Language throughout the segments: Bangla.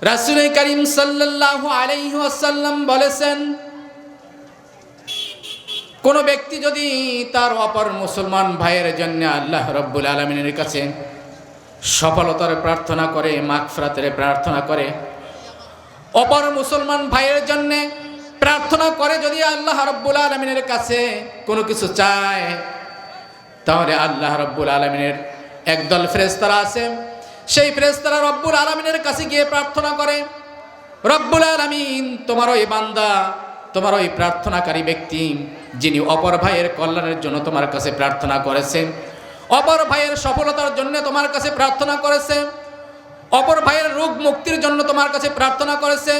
রাসূল করিম সাল্লাল্লাহু আলাইহি ওয়াসাল্লাম বলেছেন, কোন ব্যক্তি যদি তার অপর মুসলমান ভাইয়ের জন্য আল্লাহ রাব্বুল আলামিনের কাছে সফলতার প্রার্থনা করে, মাগফিরাতের প্রার্থনা করে, অপর মুসলমান ভাইয়ের জন্য প্রার্থনা করে, যদি আল্লাহ রাব্বুল আলামিনের কাছে কোনো কিছু চায়, তাহলে আল্লাহ রাব্বুল আলামিনের একদল ফেরেশতারা আছে, সেই ফেরেশতারা রব্বুল আলামিনের কাছে গিয়ে প্রার্থনা করে, রব্বুল আলামিন তোমার ওই বান্দা, তোমার ওই প্রার্থনাকারী ব্যক্তি যিনি অপর ভাইয়ের কল্যাণের জন্য তোমার কাছে প্রার্থনা করেছেন, অপর ভাইয়ের সফলতার জন্য তোমার কাছে প্রার্থনা করেছে, অপর ভাইয়ের রোগ মুক্তির জন্য তোমার কাছে প্রার্থনা করেছে,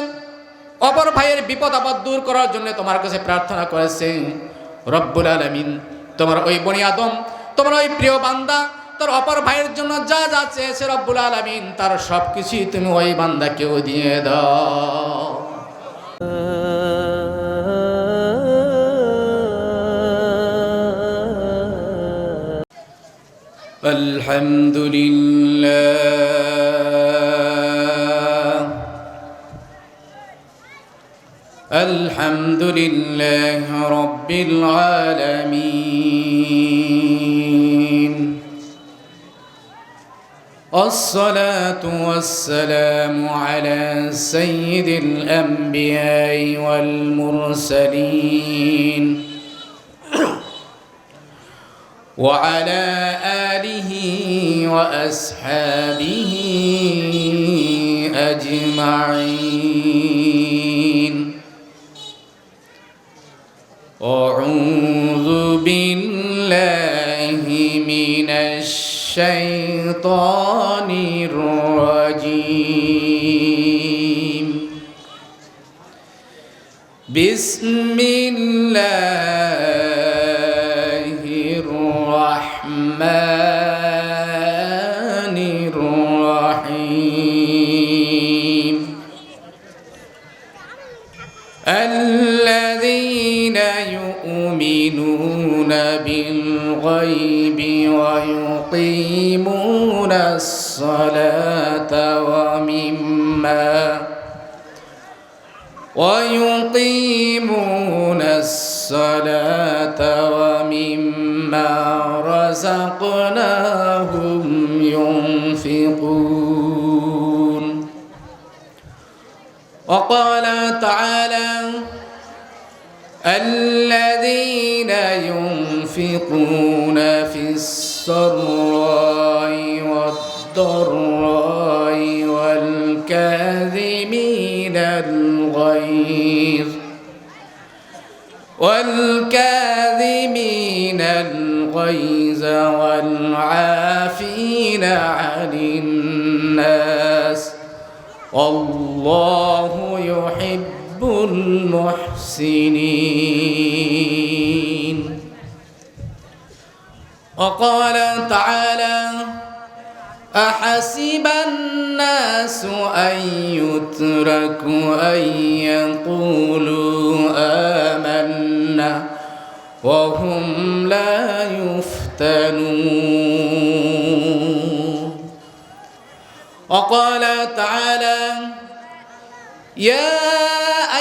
অপর ভাইয়ের বিপদ আপদ দূর করার জন্য তোমার কাছে প্রার্থনা করেছে, রব্বুল আলামিন তোমার ওই বনি আদম, তোমার ওই প্রিয় বান্দা তার অপর ভাইয়ের জন্য যা যা চেয়েছে, রব্বুল আলামিন তার সব কিছুই তুমি ওই বান্দাকেও দিয়ে দাও। আলহামদুলিল্লাহ রাব্বিল আলামিন, الصلاة والسلام على سيد الأنبياء والمرسلين وعلى آله وأصحابه أجمعين. أعوذ بالله من الشيطان الرجيم. بسم الله الرحمن الرحيم. الذين يؤمنون بالغيب ويقيمون الصلاة ومما رزقناهم ينفقون. وقال تعالى: الذين ينفقون في السراء والضراء والكاظمين الغيظ والعافين عن الناس والله يحب المحسنين. وقال تعالى: أحسب الناس أن يتركوا أن يقولوا آمنا وهم لا يفتنون. وقال تعالى: يا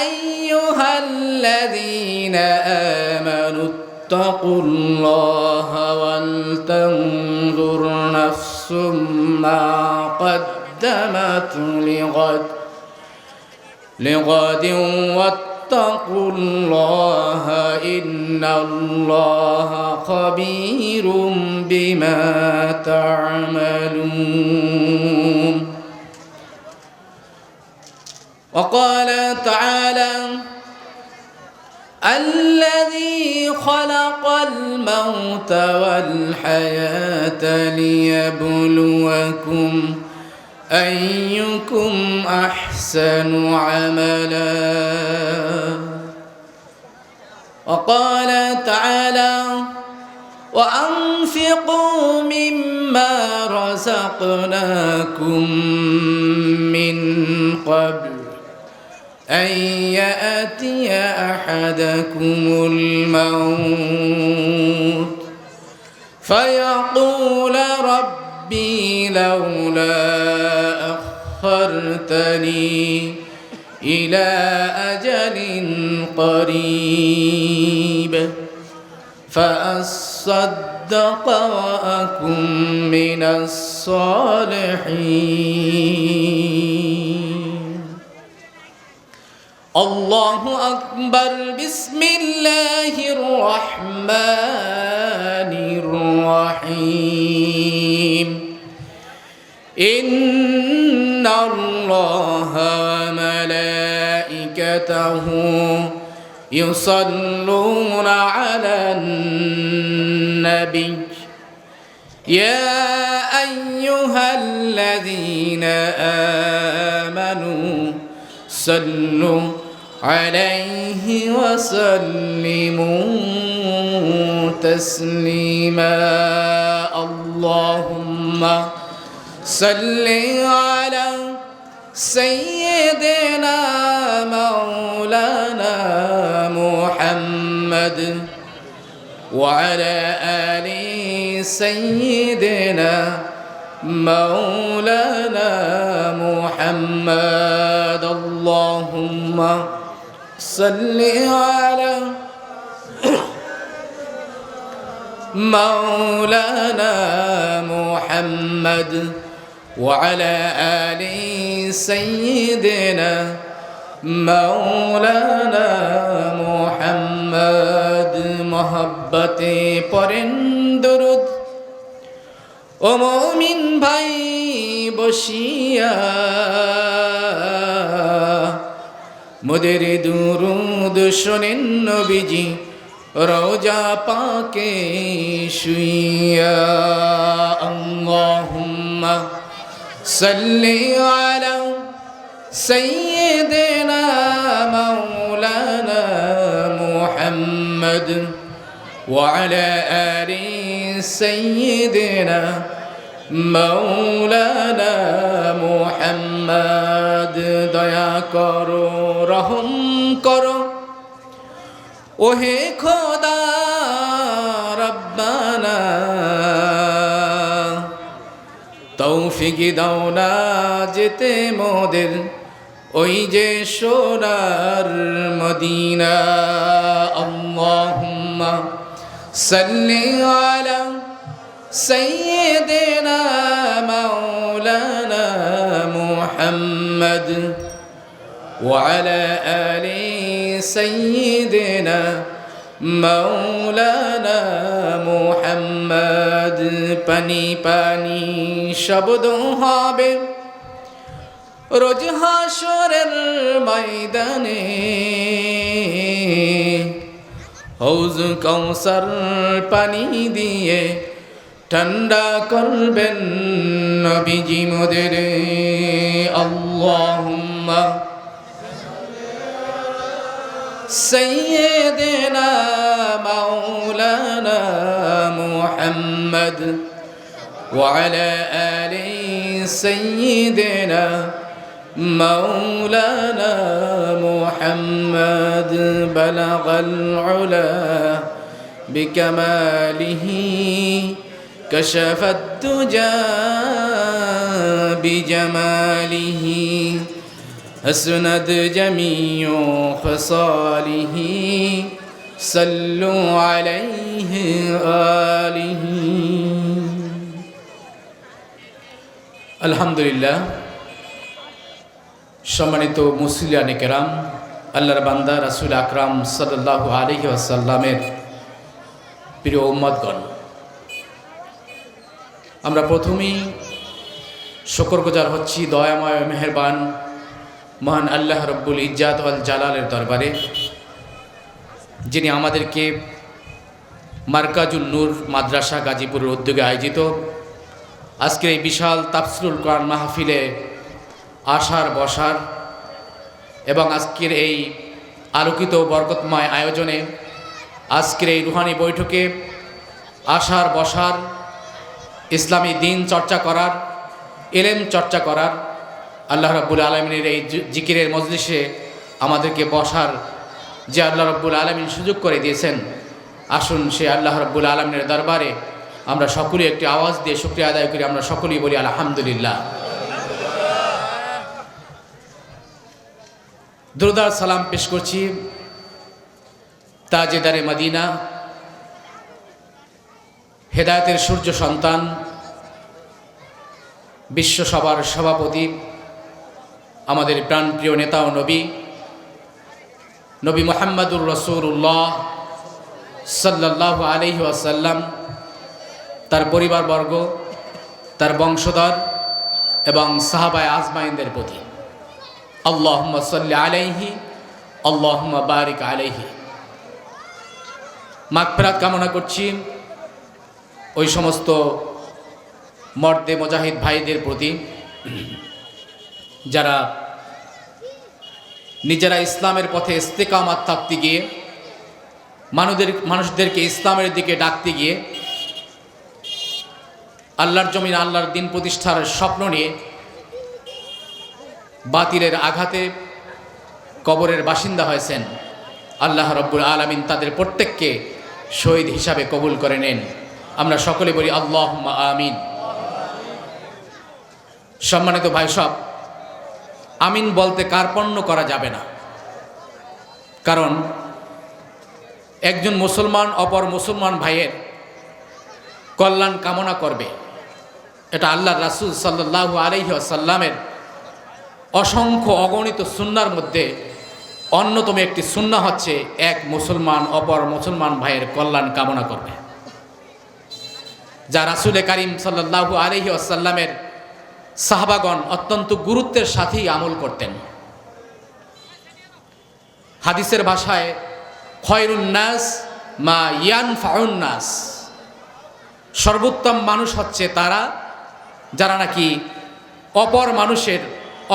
أيها الذين آمنوا اتقوا الله ولتنظر نفس ما قدمت لغد واتقوا الله إن الله خبير بما تعملون. وقال تعالى: الذي خلق الموت والحياة ليبلوكم أيكم أحسن عملا. وقال تعالى: وأنفقوا مما رزقناكم من قبل أن يأتي أحدكم الموت فيقول ربي لولا أخرتني إلى أجل قريب فأصدق وأكن من الصالحين الله أكبر بسم الله الرحمن الرحيم إن الله وملائكته يصلون على النبي يا أيها الذين آمنوا صلوا عليه وسلموا تسليما اللهم صل على سيدنا مولانا محمد وعلى آل سيدنا مولانا محمد اللهم صل على مولانا محمد وعلى آل سيدنا مولانا محمد محبতে পড়েন দরুদ ও মুমিন ভাই বসিয়া মোদের দুরুদ শোনেন নবীজি রওজা পাকে শুইয়া আল্লাহুম্মা সাল্লি আলা সাইয়্যিদিনা মাওলানা মুহাম্মদ ওয়া আলা আলি সাইয়্যিদিনা মাওলানা মুহাম্মদ দয়া করো রহম করো ওহে খোদা রব্বানা তৌফিক দাও না যেতে মোদের ওই যে সোনার মদিনা আল্লাহুম্মা সাল্লি আলা সাইয়্যিদিনা মাওলানা মুহাম্মদ ওয়া আলা আলি সাইয়্যিদিনা মাওলানা মুহাম্মদ পানি পানি শব্দ হবে রোজ হাসরের ময়দানে হৌজ কৌসার পানি দিয়ে ঠান্ডা করবেন নবীজি মোদের আল্লাহুম্মা سيدنا مولانا محمد وعلى آل سيدنا مولانا محمد بلغ العلا بكماله كشف الدجى بجماله حسنت جميع خصاله صلوا عليه آله আলহামদুলিল্লাহ সম্মানিত মুসলিয়ানে কেরাম আল্লাহর বান্দা রাসূল আকরাম সাল্লাল্লাহু আলাইহি ওয়াসাল্লামের প্রিয় উম্মতগণ আমরা প্রথমেই শুকরগুজার হচ্ছি দয়াময় মেহেরবান মহান আল্লাহ রব্বুল ইজ্জাত ওয়াল জালালের দরবারে যিনি আমাদেরকে মার্কাজুল নূর মাদ্রাসা গাজীপুরের উদ্যোগে আয়োজিত আজকের এই বিশাল তাফসিরুল কোরআন মাহফিলে আসার বসার এবং আজকের এই আলোকিত বরকতময় আয়োজনে আজকের এই রুহানি বৈঠকে আসার বসার ইসলামী দিন চর্চা করার ইলম চর্চা করার আল্লাহ রাব্বুল আলামিনের এই জিকিরের মজলিসে আমাদেরকে বসার যে আল্লাহ রাব্বুল আলামিন সুযোগ করে দিয়েছেন আসুন সে আল্লাহ রাব্বুল আলামিনের দরবারে আমরা সকলেই একটি আওয়াজ দিয়ে শুকরিয়া আদায় করি আমরা সকলেই বলি আলহামদুলিল্লাহ দুরূদ আর সালাম পেশ করছি তাজেদারে মদিনা, হেদায়েতের সূর্য সন্তান, বিশ্ব সভার সভাপতি, আমাদের প্রাণপ্রিয় নেতা ও নবী মুহাম্মদুর রাসূলুল্লাহ সাল্লাল্লাহু আলাইহি ওয়াসাল্লাম, তার পরিবারবর্গ, তার বংশধর এবং সাহাবায়ে আজমাইনদের প্রতি আল্লাহুম্মা সাল্লি আলাইহি আল্লাহুম্মা বারিক আলাইহি। মাগফিরাত কামনা করছি ওই সমস্ত মর্দে মুজাহিদ ভাইদের প্রতি যারা নিজেরা ইসলামের পথে ইস্তেকামাত থাকতে গিয়ে মানুষদেরকে ইসলামের দিকে ডাকতে গিয়ে আল্লাহর জমিন আল্লাহর দিন প্রতিষ্ঠার স্বপ্ন নিয়ে বাতিলের আঘাতে কবরের বাসিন্দা হয়েছেন। আল্লাহ রব্বুল আলামিন তাদের প্রত্যেককে শহীদ হিসাবে কবুল করে নেন। আমরা সকলে বলি আল্লাহুম্মা আমিন। সম্মানিত ভাই সব, আমিন বলতে কার্পণ্য করা যাবে না, কারণ একজন মুসলমান অপর মুসলমান ভাইয়ের কল্যাণ কামনা করবে, এটা আল্লাহর রাসূল সাল্লাল্লাহু আলাইহি ওয়াসাল্লামের অসংখ্য অগণিত সুন্নাহর মধ্যে অন্যতম একটি সুন্নাহ হচ্ছে এক মুসলমান অপর মুসলমান ভাইয়ের কল্যাণ কামনা করবে, যা রাসূল কারীম সাল্লাল্লাহু আলাইহি ওয়াসাল্লামের সাহাবাগণ অত্যন্ত গুরুত্বের সাথেই আমল করতেন। হাদিসের ভাষায় খয়রুন নাস মা ইয়ানফাউন নাস, সর্বোত্তম মানুষ হচ্ছে তারা যারা নাকি অপর মানুষের,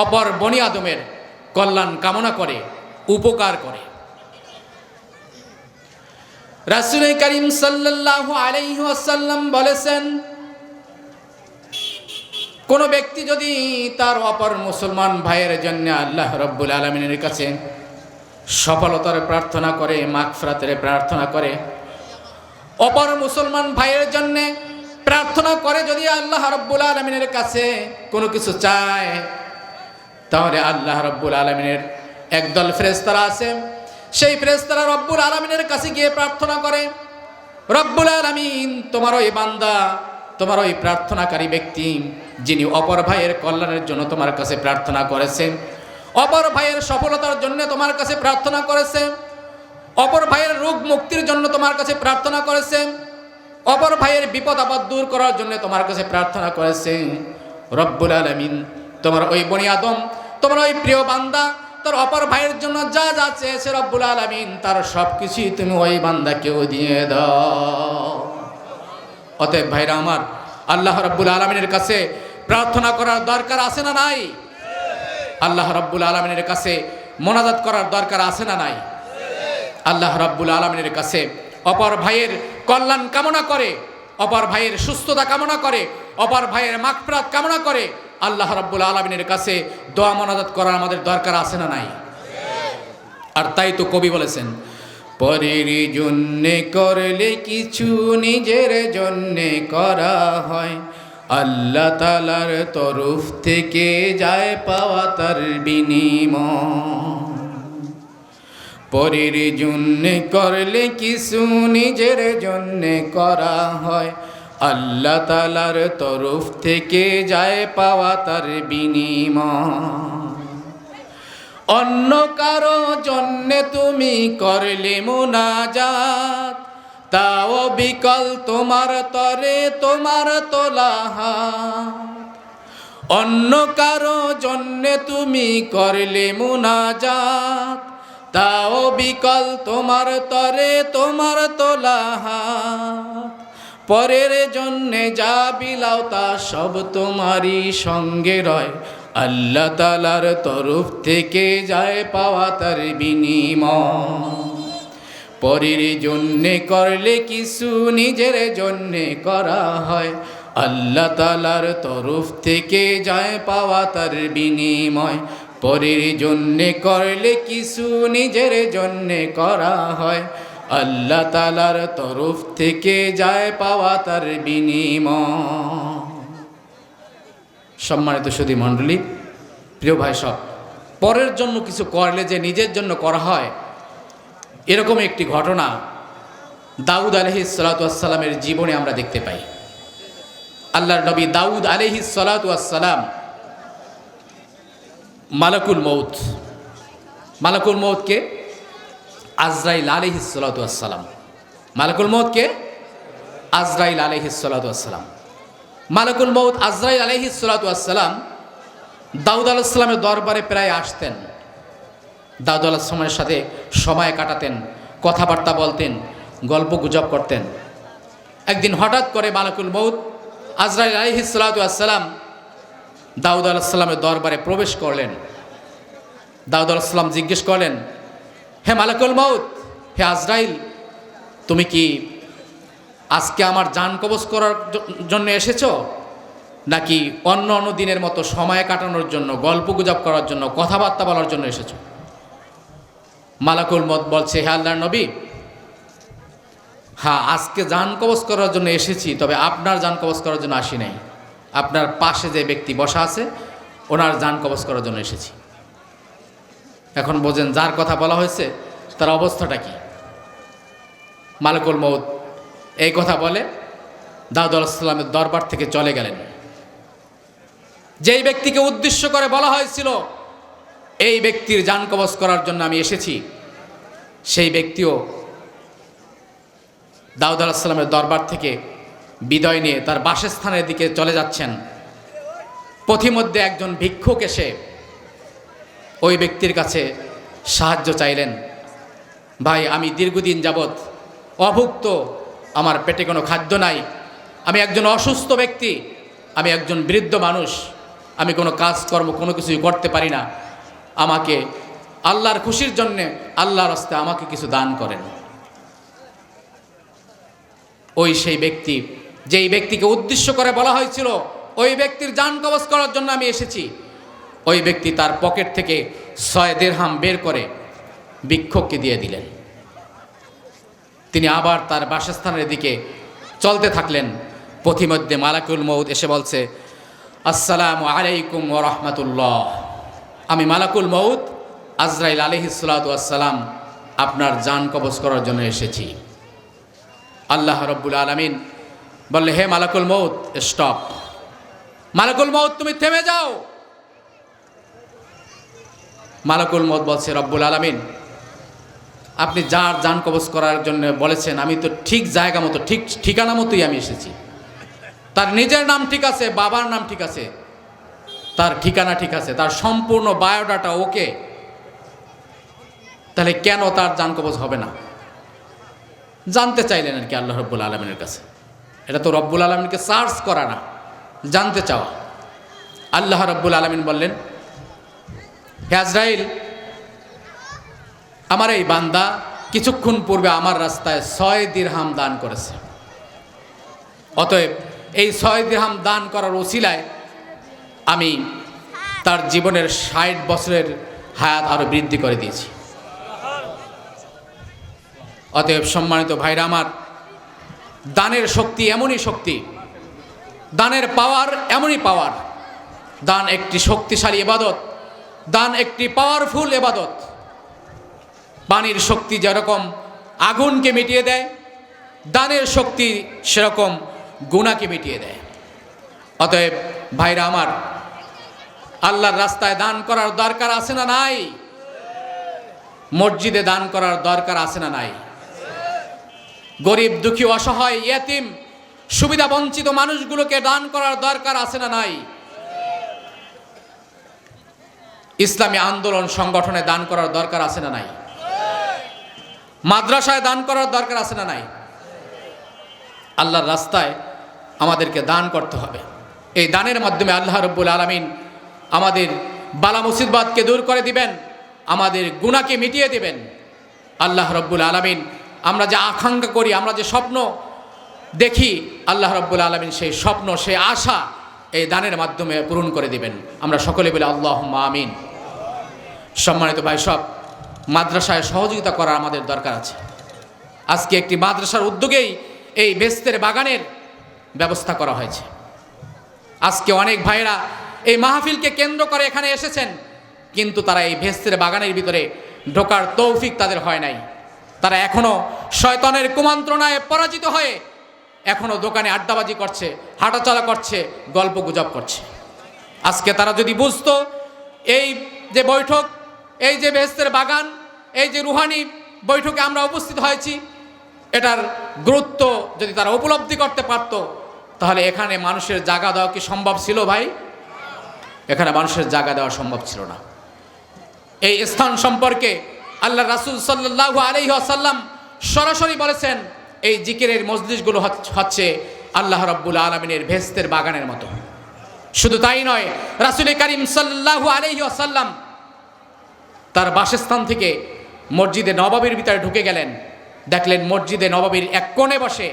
অপর বনি আদমের কল্যাণ কামনা করে, উপকার করে। রাসূল কারীম সাল্লাল্লাহু আলাইহি ওয়াসাল্লাম বলেছেন, কোনো ব্যক্তি যদি তার অপর মুসলমান ভাইয়ের জন্য আল্লাহ রব্বুল আলামিনের কাছে সফলতার প্রার্থনা করে, মাগফিরাতের প্রার্থনা করে, অপর মুসলমান ভাইয়ের জন্য প্রার্থনা করে, যদি আল্লাহ রব্বুল আলামিনের কাছে কোনো কিছু চায়, তাহলে আল্লাহ রব্বুল আলামিনের একদল ফেরেশতারা আছে, সেই ফেরেশতারা রব্বুল আলামিনের কাছে গিয়ে প্রার্থনা করে, রব্বুল আলামিন তোমার ওই বান্দা, তোমার ওই প্রার্থনাকারী ব্যক্তি যিনি অপর ভাইয়ের কল্যাণের জন্য তোমার কাছে প্রার্থনা করেছেন, অপর ভাইয়ের সফলতার জন্য তোমার কাছে প্রার্থনা করেছে, অপর ভাইয়ের রোগ মুক্তির জন্য তোমার কাছে প্রার্থনা করেছে, অপর ভাইয়ের বিপদ আপদ দূর করার জন্য তোমার কাছে প্রার্থনা করেছে, রব্বুল আলামিন তোমার ওই বনি আদম, তোমার ওই প্রিয় বান্দা তার অপর ভাইয়ের জন্য যা যা চেয়েছে রব্বুল আলামিন তার সব কিছুই তুমি ওই বান্দাকেও দিয়ে দাও। অতএব ভাইরা আমার, আল্লাহ রব্বুল আলামিনের কাছে প্রার্থনা করার দরকার আছে না নাই? আল্লাহ রব্বুল আলামিনের কাছে মোনাজাত করার দরকার আছে না নাই? আল্লাহ রব্বুল আলামিনের কাছে অপর ভাইয়ের কল্যাণ কামনা করে, অপর ভাইয়ের সুস্থতা কামনা করে, অপর ভাইয়ের মাগফিরাত কামনা করে আল্লাহ রব্বুল আলামিনের কাছে দোয়া মোনাজাত করার আমাদের দরকার আছে না নাই? আর তাই তো কবি বলেছেন, পরের জন্যে করলে কিছু নিজের জন্যে করা হয়, আল্লাহ তাআলার তরফ থেকে যায় পাওয়া তার বিনিময়। পরের জন্যে করলে কিছু নিজের জন্যে করা হয়, আল্লাহ তাআলার তরফ থেকে যায় পাওয়া তার বিনিময়। অন্য কারো জন্যে তুমি করলে মুনাজাত, তাও বিকল তোমার তরে তোমার তোলা হাত। অন্য কারো জন্যে তুমি করলে মুনাজাত, তাও বিকল তোমার তরে তোমার তোলা হাত। পরের জন্যে যা বিলাও তা সব তোমারই সঙ্গে রয়, আল্লাহ তাআলার তরফ থেকে যায় পাওয়া তার বিনিময়। পরের জন্যে করলে কিছু নিজের জন্যে করা হয়, আল্লাহ তাআলার তরফ থেকে যায় পাওয়া তার বিনিময়। পরের জন্যে করলে কিছু নিজের জন্যে করা হয়, আল্লাহ তাআলার তরফ থেকে যায় পাওয়া তার বিনিময়। সম্মানিত সুধী মণ্ডলী, প্রিয় ভাই সব, পরের জন্য কিছু করলে যে নিজের জন্য করা হয়, এরকম একটি ঘটনা দাউদ আলাইহিস সালাতু ওয়াস সালামের জীবনে আমরা দেখতে পাই। আল্লাহর নবী দাউদ আলাইহিস সালাতু ওয়াস সালাম মালাকুল মউতকে আজরাইল আলাইহিস সালাতু ওয়াস সালাম, মালাকুল মউতকে আজরাইল আলাইহিস সালাতু ওয়াস সালাম, মালাকুল মউত আজরাইল আলাইহিস সালাতু ওয়াস সালাম দাউদ আলাইহিস সালামের দরবারে প্রায় আসতেন। দাউদ আলাইহিস সালামের সাথে সময় কাটাতেন, কথাবার্তা বলতেন, গল্প গুজব করতেন। একদিন হঠাৎ করে মালাকুল মউত আজরাইল আলাইহিস সালাতু ওয়াস সালাম দাউদ আলাইহিস সালামের দরবারে প্রবেশ করলেন। দাউদ আলাইহিস সালাম জিজ্ঞেস করলেন, হে মালাকুল মউত, হে আজরাইল, তুমি কি আজকে আমার জান কবজ করার জন্য এসেছো, নাকি অন্য অন্য দিনের মতো সময় কাটানোর জন্য, গল্প গুজব করার জন্য, কথাবার্তা বলার জন্য এসেছো? মালাকুল মউত বলছে, হে আল্লাহর নবী, হ্যাঁ, আজকে জান কবজ করার জন্য এসেছি, তবে আপনার জান কবজ করার জন্য আসি নাই। আপনার পাশে যে ব্যক্তি বসা আছে ওনার জান কবজ করার জন্য এসেছি। এখন বোঝেন যার কথা বলা হয়েছে তার অবস্থাটা কি। মালাকুল মউত এই কথা বলে দাউদ আলাইহিস সালামের দরবার থেকে চলে গেলেন। যেই ব্যক্তিকে উদ্দেশ্য করে বলা হয়েছিল এই ব্যক্তির জান কবজ করার জন্য আমি এসেছি, সেই ব্যক্তিও দাউদ আলাইহিস সালামের দরবার থেকে বিদায় নিয়ে তার বাসস্থানের দিকে চলে যাচ্ছেন। পথিমধ্যে একজন ভিক্ষুক এসে ওই ব্যক্তির কাছে সাহায্য চাইলেন। ভাই, আমি দীর্ঘদিন যাবৎ অভুক্ত, আমার পেটে কোনো খাদ্য নাই, আমি একজন অসুস্থ ব্যক্তি, আমি একজন বৃদ্ধ মানুষ, আমি কোনো কাজকর্ম কোনো কিছুই করতে পারি না, আমাকে আল্লাহর খুশির জন্যে আল্লাহর রাস্তায় আমাকে কিছু দান করেন। ওই সেই ব্যক্তি, যেই ব্যক্তিকে উদ্দেশ্য করে বলা হয়েছিল ওই ব্যক্তির জান কবজ করার জন্য আমি এসেছি, ওই ব্যক্তি তার পকেট থেকে 6 দিরহাম বের করে ভিক্ষুককে দিয়ে দিলেন। তিনি আবার তার বাসস্থানের দিকে চলতে থাকলেন। পথিমধ্যে মালাকুল মউত এসে বলছে, আসসালামু আলাইকুম ওয়া রাহমাতুল্লাহ, আমি মালাকুল মউত আজরাইল আলাইহিস সালাতু ওয়াস সালাম আপনার জান কবজ করার জন্য এসেছি। আল্লাহ রাব্বুল আলামিন বললে, হে মালাকুল মউত, স্টপ, মালাকুল মউত তুমি থেমে যাও। মালাকুল মউত বলছে, রব্বুল আলামিন আপনি যার জান কবজ করার জন্য বলেছেন আমি তো ঠিক জায়গা মতো, ঠিক ঠিকানা মতোই আমি এসেছি। তার নিজের নাম ঠিক আছে, বাবার নাম ঠিক আছে, তার ঠিকানা ঠিক আছে, তার সম্পূর্ণ বায়োডাটা ওকে, তাহলে কেন তার জান কবজ হবে না? জানতে চাইলেন আর কি আল্লাহ রব্বুল আলমিনের কাছে। এটা তো রব্বুল আলমিনকে সার্চ করা না, জানতে চাওয়া। আল্লাহ রব্বুল আলমিন বললেন, হে আজরাইল, আমার এই বান্দা কিছুক্ষণ পূর্বে আমার রাস্তায় 6 দিরহাম দান করেছে, অতএব এই 6 দিরহাম দান করার ওসিলায় আমি তার জীবনের 60 বছরের হায়াত আরো বৃদ্ধি করে দিয়েছি। অতএব সম্মানিত ভাইরা আমার, দানের শক্তি এমনই শক্তি, দানের পাওয়ার এমনই পাওয়ার। দান একটি শক্তিশালী ইবাদত, দান একটি পাওয়ারফুল ইবাদত। পানির শক্তি যেরকম আগুনকে মিটিয়ে দেয়, দানের শক্তি সেরকম গুনাহকে মিটিয়ে দেয়। অতএব ভাইরা আমার, আল্লাহর রাস্তায় দান করার দরকার আছে না নাই? মসজিদে দান করার দরকার আছে না নাই? গরিব দুঃখী অসহায় ইয়েতিম সুবিধা বঞ্চিত মানুষগুলোকে দান করার দরকার আছে না নাই? ইসলামী আন্দোলন সংগঠনে দান করার দরকার আছে না নাই? মাদ্রাসায় দান করার দরকার আছে না নাই? আল্লাহর রাস্তায় আমাদেরকে দান করতে হবে। এই দানের মাধ্যমে আল্লাহ রাব্বুল আলামিন আমাদের বালা মুসিবতকে দূর করে দিবেন, আমাদের গুনাহকে মিটিয়ে দিবেন। আল্লাহ রাব্বুল আলামিন আমরা যে আকাঙ্ক্ষা করি, আমরা যে স্বপ্ন দেখি, আল্লাহ রাব্বুল আলামিন সেই স্বপ্ন, সেই আশা এই দানের মাধ্যমে পূরণ করে দিবেন। আমরা সকলে বলি আল্লাহুম্মা আমিন। সম্মানিত ভাই, সব মাদ্রাসায় সহযোগিতা করার আমাদের দরকার আছে। আজকে একটি মাদ্রাসার উদ্যোগেই এই বেস্তের বাগানের ব্যবস্থা করা হয়েছে। আজকে অনেক ভাইরা এই মাহফিলকে কেন্দ্র করে এখানে এসেছেন, কিন্তু তারা এই ভেস্তের বাগানের ভিতরে ঢোকার তৌফিক তাদের হয় নাই। তারা এখনো শয়তানের কুমন্ত্রণায় পরাজিত হয়ে এখনো দোকানে আড্ডাবাজি করছে, হাঁটাচলা করছে, গল্প গুজব করছে। আজকে তারা যদি বুঝতো এই যে বৈঠক, এই যে বেহেশতের বাগান, এই যে রুহানি বৈঠকে আমরা উপস্থিত হয়েছি, এটার গুরুত্ব যদি তারা উপলব্ধি করতে পারত, তাহলে এখানে মানুষের জায়গা দেওয়া কি সম্ভব ছিল ভাই? এখানে মানুষের জায়গা দেওয়া সম্ভব ছিল না। এই স্থান সম্পর্কে আল্লাহ রাসূল সাল্লাল্লাহু আলাইহি ওয়াসাল্লাম সরাসরি বলেছেন, এই জিকিরের মজলিসগুলো হচ্ছে আল্লাহ রাব্বুল আলামিনের বেহেশতের বাগানের মতো। শুধু তাই নয়, রাসূল করিম সাল্লাল্লাহু আলাইহি ওয়াসাল্লাম তার বাসস্থান থেকে মসজিদে নববীর ভিতরে ঢুকে গেলেন। দেখলেন মসজিদে নববীর এক কোণে বসে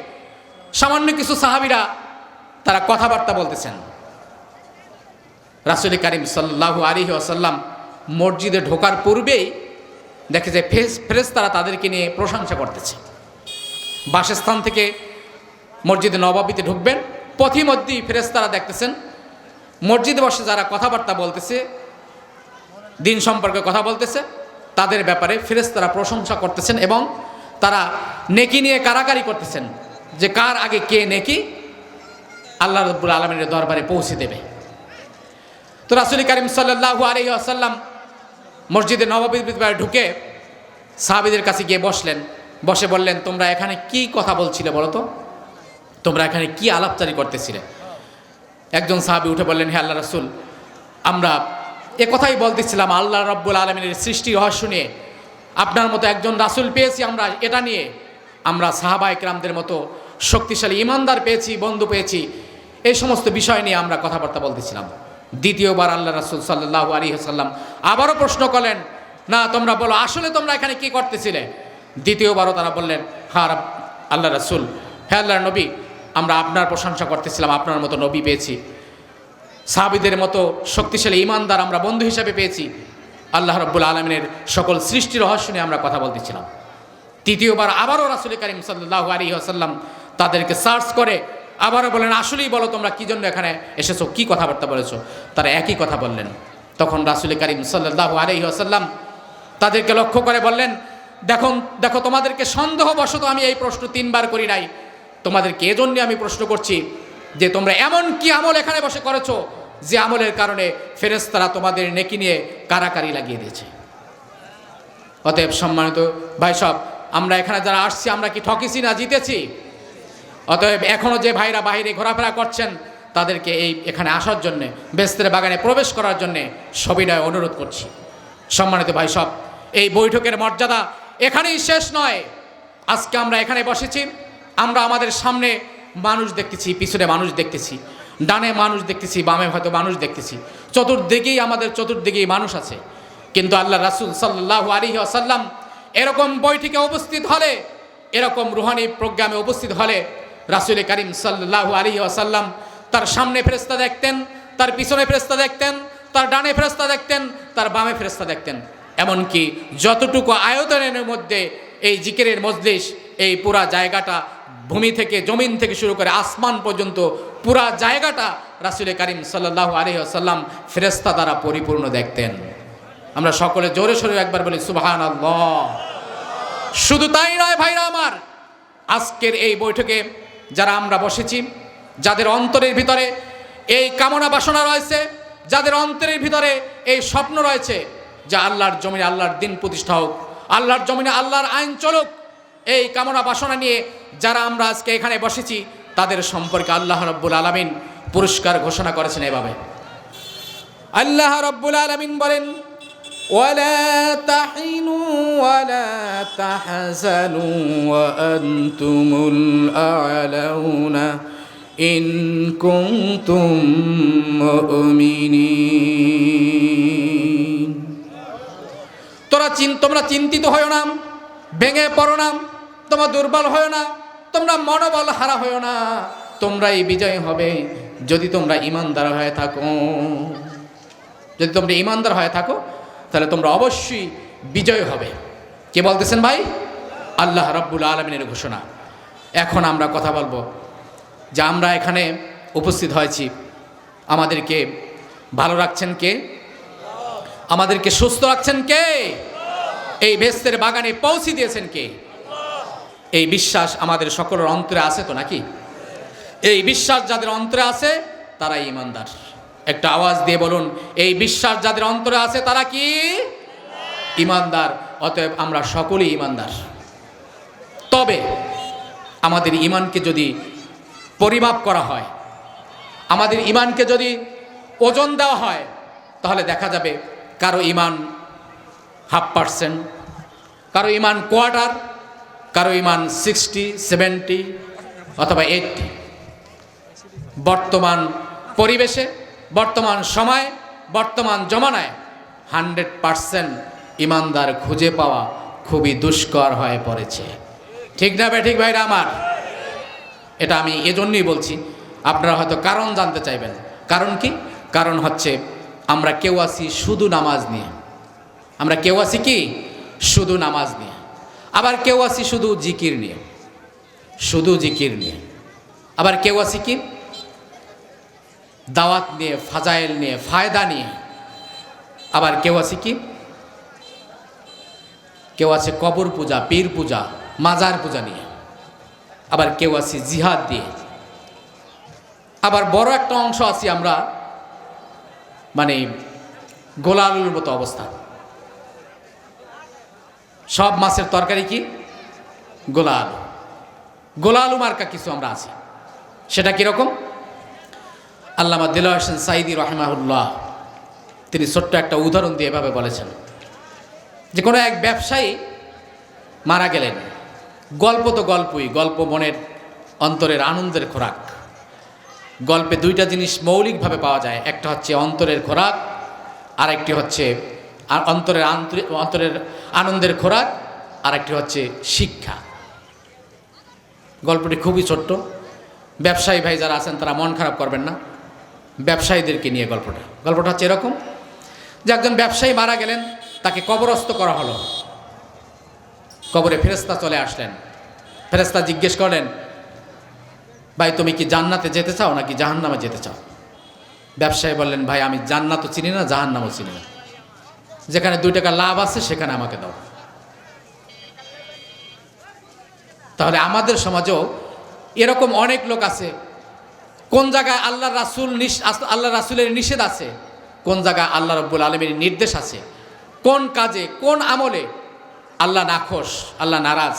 সামান্য কিছু সাহাবীরা তারা কথাবার্তা বলতেছেন। রাসূল করিম সাল্লাল্লাহু আলাইহি ওয়াসাল্লাম মসজিদে ঢোকার পূর্বেই দেখে যে ফেরেশতারা তাদেরকে নিয়ে প্রশংসা করতেছে। বাসস্থান থেকে মসজিদে নববীতে ঢুকবেন, পথিমধ্যেই ফেরেশতারা দেখতেছেন মসজিদে বসে যারা কথাবার্তা বলতেছে, দিন সম্পর্কে কথা বলতেছে, তাদের ব্যাপারে ফেরেশতারা প্রশংসা করতেছেন এবং তারা নেকি নিয়ে কারাকারি করতেছেন যে কার আগে কে নেকি আল্লাহ রাব্বুল আলামিনের দরবারে পৌঁছে দেবে। তো রাসূল করিম সাল্লাল্লাহু আলাইহি ওয়াসাল্লাম মসজিদে নববীর ভিতরে ঢুকে সাহাবীদের কাছে গিয়ে বসলেন। বসে বললেন, তোমরা এখানে কি কথা বলছিলে বলো তো, তোমরা এখানে কি আলাপচারি করতেছিলে? একজন সাহাবী উঠে বললেন, হে আল্লাহ রাসূল, আমরা এ কথাই বলতেছিলাম আল্লাহ রাব্বুল আলামিনের সৃষ্টি রহস্য নিয়ে, আপনার মতো একজন রাসূল পেয়েছি আমরা, এটা নিয়ে আমরা সাহাবা একরামদের মতো শক্তিশালী ইমানদার পেয়েছি, বন্ধু পেয়েছি, এই সমস্ত বিষয় নিয়ে আমরা কথাবার্তা বলতেছিলাম। দ্বিতীয়বার আল্লাহ রাসূল সাল্লাল্লাহু আলাইহি ওয়াসাল্লাম আবারও প্রশ্ন করলেন, না তোমরা বলো আসলে তোমরা এখানে কি করতেছিলে? দ্বিতীয়বারও তারা বললেন, হ্যাঁ আল্লাহ রাসূল, হ্যাঁ আল্লাহর নবী, আমরা আপনার প্রশংসা করতেছিলাম, আপনার মতো নবী পেয়েছি, সাহাবীদের মতো শক্তিশালী ইমানদার আমরা বন্ধু হিসাবে পেয়েছি, আল্লাহ রাব্বুল আলামিনের সকল সৃষ্টি রহস্য নিয়ে আমরা কথা বলতেছিলাম। তৃতীয়বার আবারও রাসূল করিম সাল্লাল্লাহু আলাইহি ওয়াসাল্লাম তাদেরকে সার্চ করে আবারও বলেন, আসলেই বলো তোমরা কি জন্য এখানে এসেছো, কি কথাবার্তা বলেছো? তারা একই কথা বললেন। তখন রাসূল করিম সাল্লাল্লাহু আলাইহি ওয়াসাল্লাম তাদেরকে লক্ষ্য করে বললেন, দেখো তোমাদেরকে সন্দেহবশত আমি এই প্রশ্ন 3 বার করি নাই, তোমাদেরকে এজন্য আমি প্রশ্ন করছি যে তোমরা এমন কি আমল এখানে বসে করেছো যে আমলের কারণে ফেরেশতারা তোমাদের নেকি নিয়ে কারাকারি লাগিয়ে দিয়েছে। অতএব সম্মানিত ভাই সব, আমরা এখানে যারা আসছি আমরা কি ঠকেছি না জিতেছি? অতএব এখনও যে ভাইরা বাইরে ঘোরাফেরা করছেন তাদেরকে এখানে আসার জন্যে, বেহেশতের বাগানে প্রবেশ করার জন্যে সবিনয় অনুরোধ করছি। সম্মানিত ভাই সব, এই বৈঠকের মর্যাদা এখানেই শেষ নয়। আজকে আমরা এখানে বসেছি, আমরা আমাদের সামনে মানুষ দেখতেছি, পিছনে মানুষ দেখতেছি, ডানে মানুষ দেখতেছি, বামে হয়তো মানুষ দেখতেছি, চতুর্দিকেই আমাদের চতুর্দিকেই মানুষ আছে। কিন্তু আল্লাহ রাসূল সাল্লাল্লাহু আলাইহি ওয়াসাল্লাম এরকম বৈঠকে উপস্থিত হলে, এরকম রুহানি প্রোগ্রামে উপস্থিত হলে রাসূল করিম সাল্লাল্লাহু আলাইহি ওয়াসাল্লাম তার সামনে ফেরেশতা দেখতেন, তার পিছনে ফেরেশতা দেখতেন, তার ডানে ফেরেশতা দেখতেন, তার বামে ফেরেশতা দেখতেন। এমনকি যতটুকু আয়তনের মধ্যে এই জিকিরের মজলিস, এই পুরা জায়গাটা, ভূমি থেকে জমিন থেকে শুরু করে আসমান পর্যন্ত পুরা জায়গাটা রাসূল করিম সাল্লাল্লাহু আলাইহি ওয়াসাল্লাম ফেরেশতা দ্বারা পরিপূর্ণ দেখতেন। আমরা সকলে জোরে সোরে একবার বলি সুবহানাল্লাহ। শুধু তাই নয় ভাইরা আমার, আজকের এই বৈঠকে যারা আমরা বসেছি, যাদের অন্তরের ভিতরে এই কামনা বাসনা রয়েছে, যাদের অন্তরের ভিতরে এই স্বপ্ন রয়েছে যে আল্লাহর জমিনে আল্লাহর দিন প্রতিষ্ঠা হোক, আল্লাহর জমিনে আল্লাহর আইন চলুক, এই কামনা বাসনা নিয়ে যারা আমরা আজকে এখানে বসেছি, তাদের সম্পর্কে আল্লাহ রাব্বুল আলামিন পুরস্কার ঘোষণা করেছেন এভাবে। আল্লাহ রাব্বুল আলামিন বলেন, ওয়ালা তাহিনু ওয়ালা তাহজানু ওয়া আনতুমুল আ'লাউনা ইন কুনতুম মুমিনিন। তোমরা চিন্তিত হয় না, ভেঙে পড়ো না, তোমরা দুর্বল হয় না, তোমরা মনোবল হারা হয় না, তোমরাই বিজয় হবে যদি তোমরা ঈমানদার হয়ে থাকো। যদি তোমরা ঈমানদার হয়ে থাকো তাহলে তোমরা অবশ্যই বিজয় হবে। কে বলতেছেন ভাই? আল্লাহ রাব্বুল আলামিনের ঘোষণা। এখন আমরা কথা বলবো যে আমরা এখানে উপস্থিত হয়েছি, আমাদেরকে ভালো রাখছেন কে? আমাদেরকে সুস্থ রাখছেন কে? এই বেহেশতের বাগানে পৌঁছে দিয়েছেন কে? এই বিশ্বাস আমাদের সকলের অন্তরে আছে তো নাকি? এই বিশ্বাস যাদের অন্তরে আছে তারাই ঈমানদার। একটা আওয়াজ দিয়ে বলুন, এই বিশ্বাস যাদের অন্তরে আছে তারা কি ঈমানদার? অতএব আমরা সকলেই ঈমানদার। তবে আমাদের ঈমানকে যদি পরিমাপ করা হয়, আমাদের ঈমানকে যদি ওজন দেওয়া হয়, তাহলে দেখা যাবে কারো ঈমান 0.5%, কারো ঈমান কোয়ার্টার, কারো ঈমান 60, 70 অথবা 80। বর্তমান পরিবেশে, বর্তমান সময়, বর্তমান জমানায় 100% ঈমানদার খুঁজে পাওয়া খুবই দুষ্কর হয়ে পড়েছে। ঠিক না বে ঠিক ভাইরা আমার? এটা আমি এজন্যই বলছি, আপনারা হয়তো কারণ জানতে চাইবেন। কারণ কি? কারণ হচ্ছে আমরা কেউ আছি শুধু নামাজ নিয়ে, আমরা কেউ আছি কি শুধু নামাজ নিয়ে, আবার কেউ আছি শুধু জিকির নিয়ে, শুধু জিকির নিয়ে, আবার কেউ আছি কি দাওয়াত নিয়ে, ফাজাইল নিয়ে, ফায়দা নিয়ে, আবার কেউ আছে কি কেউ আছে কবর পূজা, পীর পূজা, মাজার পূজা নিয়ে, আবার কেউ আছে জিহাদ দিয়ে, আবার বড় একটা অংশ আছি আমরা মানে গোলালুর মতো অবস্থা। সব মাছের তরকারি কি গোলালু, গোলালু মার্কা কিছু আমরা আছি। সেটা কিরকম? আল্লামা দিলওয়ার হোসেন সাঈদী রাহিমাহুল্লাহ তিনি ছোট্ট একটা উদাহরণ দিয়ে এভাবে বলেছেন যে কোনো এক ব্যবসায়ী মারা গেলেন। গল্প তো গল্পই, গল্প মনের অন্তরের আনন্দের খোরাক। গল্পে দুইটা জিনিস মৌলিকভাবে পাওয়া যায়, একটা হচ্ছে অন্তরের খোরাক, আর একটি হচ্ছে অন্তরের আনন্দের খোরাক, আর একটি হচ্ছে শিক্ষা। গল্পটি খুবই ছোট্ট, ব্যবসায়ী ভাই যারা আছেন তারা মন খারাপ করবেন না, ব্যবসায়ীদেরকে নিয়ে গল্পটা হচ্ছে এরকম যে একজন ব্যবসায়ী মারা গেলেন, তাকে কবরস্থ করা হলো। কবরে ফেরেশতা চলে আসলেন। ফেরেশতা জিজ্ঞেস করলেন, ভাই তুমি কি জান্নাতে যেতে চাও নাকি জাহান্নামে যেতে চাও? ব্যবসায়ী বললেন, ভাই আমি জান্নাতও চিনি না, জাহান্নামও চিনি না, যেখানে 2 টাকা লাভ আছে সেখানে আমাকে দাও। তাহলে আমাদের সমাজেও এরকম অনেক লোক আছে, কোন জায়গায় আল্লাহ রাসূলের নিষেধ আছে, কোন জায়গায় আল্লাহ রাব্বুল আলামিনের নির্দেশ আছে, কোন কাজে কোন আমলে আল্লাহ নাখোশ, আল্লাহ নারাজ,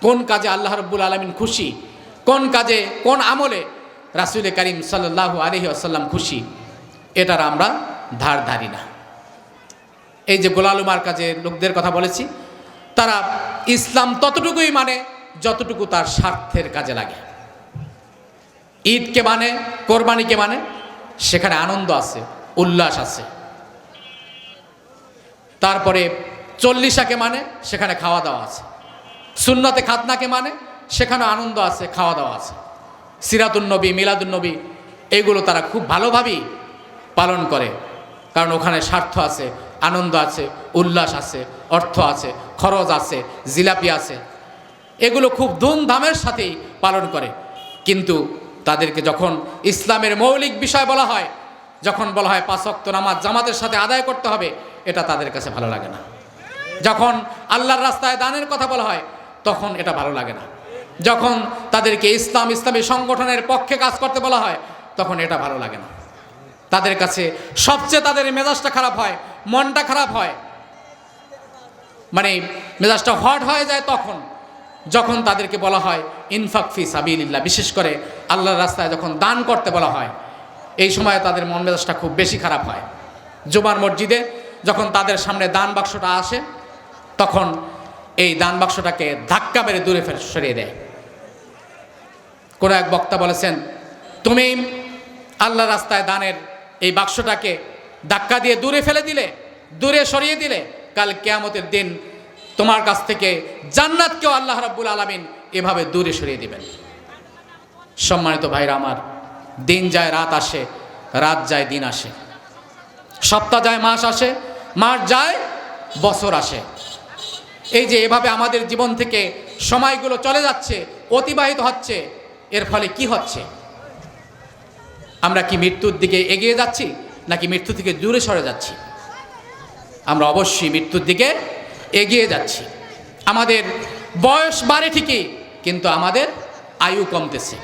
কোন কাজে আল্লাহ রাব্বুল আলামিন খুশি, কোন কাজে কোন আমলে রাসূল করিম সাল্লাল্লাহু আলাইহি ওয়াসাল্লাম খুশি, এটার আমরা ধার ধারি না। এই যে গোলালুমার কাজে লোকদের কথা বলেছি, তারা ইসলাম ততটুকুই মানে যতটুকু তার স্বার্থের কাজে লাগে। ঈদকে মানে, কোরবানিকে মানে, সেখানে আনন্দ আছে, উল্লাস আছে। তারপরে 40াকে মানে, সেখানে খাওয়া দাওয়া আছে। সুন্নতে খাতনাকে মানে, সেখানে আনন্দ আছে, খাওয়া দাওয়া আছে। সিরাতুন নবী, মিলাদুন নবী, এগুলো তারা খুব ভালোভাবেই পালন করে, কারণ ওখানে স্বার্থ আছে, আনন্দ আছে, উল্লাস আছে, অর্থ আছে, খরচ আছে, জিলাপি আছে, এগুলো খুব ধুমধামের সাথেই পালন করে। কিন্তু তাদেরকে যখন ইসলামের মৌলিক বিষয় বলা হয়, যখন বলা হয় 5 ওয়াক্ত নামাজ জামাতের সাথে আদায় করতে হবে, এটা তাদের কাছে ভালো লাগে না। যখন আল্লাহর রাস্তায় দানের কথা বলা হয়, তখন এটা ভালো লাগে না। যখন তাদেরকে ইসলামী সংগঠনের পক্ষে কাজ করতে বলা হয়, তখন এটা ভালো লাগে না। তাদের কাছে সবচেয়ে তাদের মেজাজটা খারাপ হয়, মনটা খারাপ হয়, মানে মেজাজটা হট হয়ে যায় তখন যখন তাদেরকে বলা হয় ইনফাক ফি সাবিলিল্লাহ, বিশেষ করে আল্লাহর রাস্তায় যখন দান করতে বলা হয়, এই সময় তাদের মন মেজাজটা খুব বেশি খারাপ হয়। জুমার মসজিদে যখন তাদের সামনে দান বাক্সটা আসে, তখন এই দান বাক্সটাকে ধাক্কা মেরে দূরে সরিয়ে দেয়। কোনো এক বক্তা বলেছেন, তুমি আল্লাহর রাস্তায় দানের এই বাক্সটাকে ধাক্কা দিয়ে দূরে ফেলে দিলে, দূরে সরিয়ে দিলে, কাল কিয়ামতের দিন তোমার কাছ থেকে জান্নাতকেও আল্লাহ রাব্বুল আলামিন এভাবে দূরে সরিয়ে দিবেন। সম্মানিত ভাইরা আমার, দিন যায় রাত আসে, রাত যায় দিন আসে, সপ্তাহ যায় মাস আসে, মাস যায় বছর আসে। এই যে এভাবে আমাদের জীবন থেকে সময়গুলো চলে যাচ্ছে, অতিবাহিত হচ্ছে, এর ফলে কি হচ্ছে? আমরা কি মৃত্যুর দিকে এগিয়ে যাচ্ছি নাকি মৃত্যু থেকে দূরে সরে যাচ্ছি? আমরা অবশ্যই মৃত্যুর দিকে এগিয়ে যাচ্ছি। আমাদের বয়স বাড়ে ঠিকই, কিন্তু আমাদের আয়ু কমতেছে।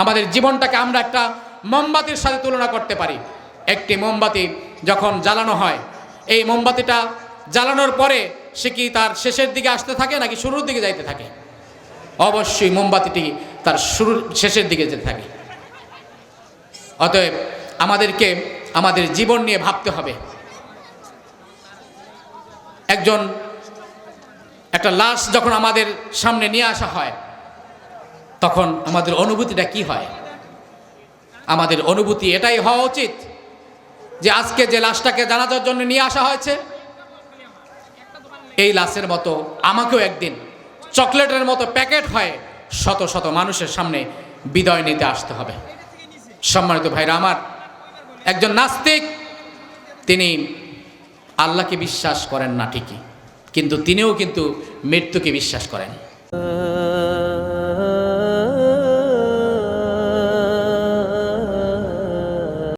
আমাদের জীবনটাকে আমরা একটা মোমবাতির সাথে তুলনা করতে পারি। একটি মোমবাতি যখন জ্বালানো হয়, এই মোমবাতিটা জ্বালানোর পরে সে কি তার শেষের দিকে আসতে থাকে নাকি শুরুর দিকে যাইতে থাকে? অবশ্যই মোমবাতিটি তার শেষের দিকে যেতে থাকে। অতএব আমাদেরকে আমাদের জীবন নিয়ে ভাবতে হবে। একটা লাশ যখন আমাদের সামনে নিয়ে আসা হয়, তখন আমাদের অনুভূতিটা কি হয়? আমাদের অনুভূতি এটাই হওয়া উচিত যে আজকে যে লাশটাকে জানাজার জন্য নিয়ে আসা হয়েছে, এই লাশের মতো আমাকেও একদিন চকলেটের মতো প্যাকেট হয়ে শত শত মানুষের সামনে বিদায় নিতে আসতে হবে। সম্মানিত ভাইরা আমার, একজন নাস্তিক, তিনি আল্লাহকে বিশ্বাস করেন না ঠিকই, কিন্তু তিনিও কিন্তু মৃত্যুকে বিশ্বাস করেন।